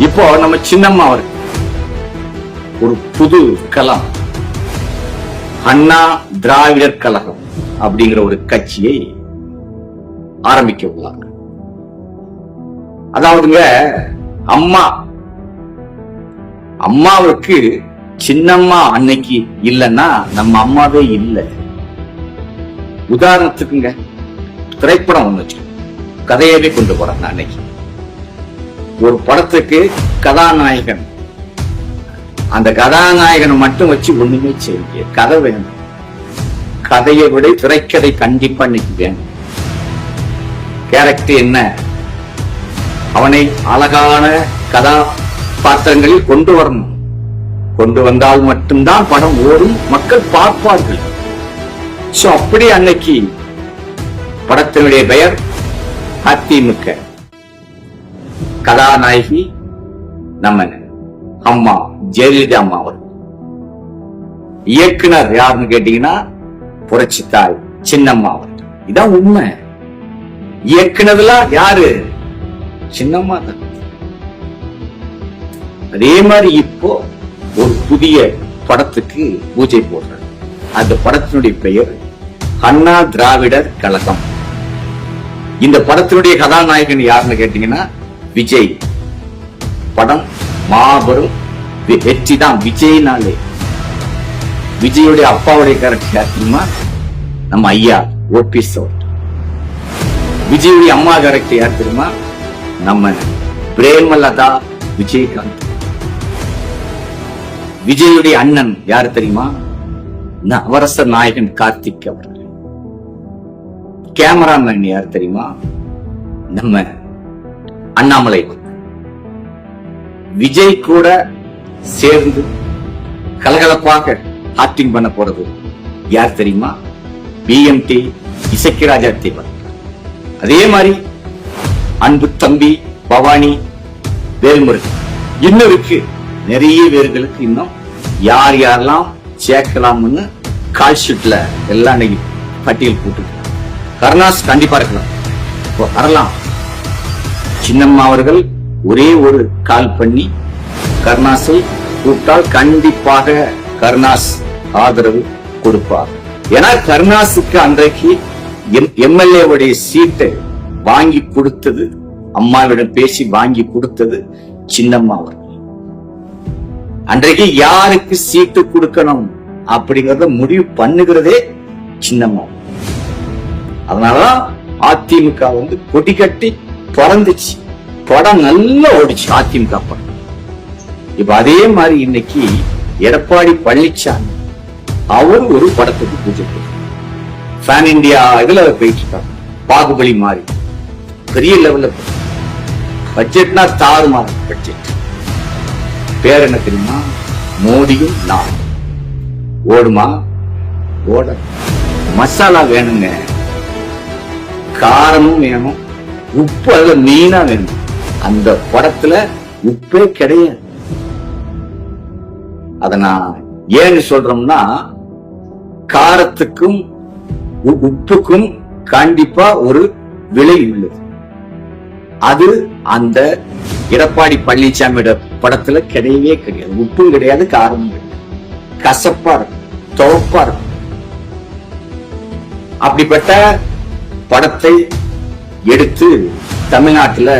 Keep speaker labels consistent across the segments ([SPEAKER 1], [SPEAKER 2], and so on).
[SPEAKER 1] இப்போ நம்ம சின்னம்மா அவருக்கு ஒரு புது களம், அண்ணா திராவிடர் கழகம் அப்படிங்கிற ஒரு கட்சியை ஆரம்பிக்க உள்ளாங்க. அதாவதுங்க, அம்மாவுக்கு சின்னம்மா அன்னைக்கு இல்லைன்னா நம்ம அம்மாவே இல்லை. உதாரணத்துக்குங்க, திரைப்படம் ஒண்ணு கதையவே கொண்டு போறாங்க. அன்னைக்கு ஒரு படத்துக்கு கதாநாயகன், அந்த கதாநாயகனை மட்டும் வச்சு ஒண்ணுமே செய்ய, கதை வேணும். கதையை விட திரைக்கதை கண்டிப்பா இன்னைக்கு வேணும். கேரக்டர் என்ன, அவனை அழகான கதாபாத்திரங்களில் கொண்டு வரணும். கொண்டு வந்தால் மட்டும்தான் படம் ஓடும், மக்கள் பார்ப்பார்கள். சோ அப்படி அன்னைக்கு படத்தினுடைய பெயர் அதிமுக. கதாநாயகி நம்ம அம்மா ஜெயலலிதா அம்மா அவர்கள். இயக்குனர் யாருன்னு கேட்டீங்கன்னா புரட்சி தாய் சின்னம்மா அவர்கள். இதான் உண்மை. இயக்குனதுலாம் யாரு? சின்னம்மா தான். அதே மாதிரி இப்போ ஒரு புதிய படத்துக்கு பூஜை போடுறாங்க. அந்த படத்தினுடைய பெயர் அண்ணா திராவிடர் கழகம். இந்த படத்தினுடைய கதாநாயகன் யாருன்னு கேட்டீங்கன்னா விஜய். படம் மாபெரும் வெற்றி தான். விஜய்னாலே விஜயுடைய அப்பாவுடைய கேரக்டர் யார் தெரியுமா? நம்ம ஐயா ஓபிஎஸ் அவர். விஜயுடைய அம்மா கேரக்டர் யார் தெரியுமா? நம்ம பிரேமலதா விஜயகாந்த். விஜயுடைய அண்ணன் யாரு தெரியுமா? நவரச நாயகன் கார்த்திக் அவர்கள். கேமராமேன் யார் தெரியுமா? நம்ம அண்ணாமலை. விஜய் கூட சேர்ந்து கலகலப்பாக ஆக்டிங் பண்ண போறது யார் தெரியுமா? பிஎம்டி இசக்கிராஜா தேவன். அதே மாதிரி அன்பு தம்பி பவானி வேல்முருகன். இன்னும் இருக்கு நிறைய பேர்களுக்கு. இன்னும் யார் யாரெல்லாம் சேர்க்கலாம்னு கால் ஷீட்ல எல்லாம் பட்டியல் போட்டு. கருணாஸ் கண்டிப்பா இருக்கலாம், வரலாம். சின்னம்மா அவர்கள் ஒரே ஒரு கால் பண்ணி கருணாஸை கூப்பிட்டால் கண்டிப்பாக கருணாஸ் ஆதரவு கொடுப்பார். ஏன்னா கருணாஸுக்கு அன்றைக்கு எம்எல்ஏ உடைய சீட்டை வாங்கி கொடுத்தது, அம்மாவிடம் பேசி வாங்கி கொடுத்தது சின்னம்மா அவர்கள். அன்றைக்கு யாருக்கு சீட்டு கொடுக்கணும் அப்படிங்கறத முடிவு பண்ணுகிறதே சின்னம்மா. அதனாலதான் அதிமுக கொடி கட்டி பிறந்துச்சு. படம் நல்லா ஓடிச்சு அதிமுக படம். இப்ப அதே மாதிரி இன்னைக்கு எடப்பாடி பழனிசாமி அவர் ஒரு படத்துக்கு பூஜை பேன் இண்டியா இதுல போயிட்டு இருக்காங்க. பாகுபலி மாதிரி பெரிய லெவல்ல பட்ஜெட்னா தாறுமாற பட்ஜெட். பேர் என்ன தெரியுமா? மோடியும் நான். ஓடுமா? ஓட. மசாலா வேணுங்க, காரமும் வேணும், உப்பு அதுல மெயினா வேணும். அந்த படத்துல உப்பே கிடையாது. அத நான் ஏன்னு சொல்றோம்னா, காரத்துக்கும் உப்புக்கும் கண்டிப்பா ஒரு விலை உள்ளது. அது அந்த எடப்பாடி பழனிசாமியோட படத்துல கிடையவே கிடையாது. உப்பும் கிடையாது, காரமும் கிடையாது. கசப்பா இருக்கும், துவப்பா இருக்கும். அப்படிப்பட்ட படத்தை எடுத்து தமிழ்நாட்டுல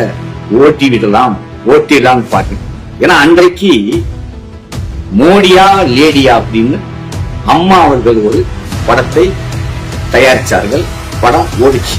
[SPEAKER 1] ஓட்டிடலாம் பார்க்கணும். ஏன்னா அன்றைக்கு மோடியா லேடியா அப்படின்னு அம்மா அவர்கள் ஒரு படத்தை தயாரிச்சார்கள். படம் ஓடிச்சு.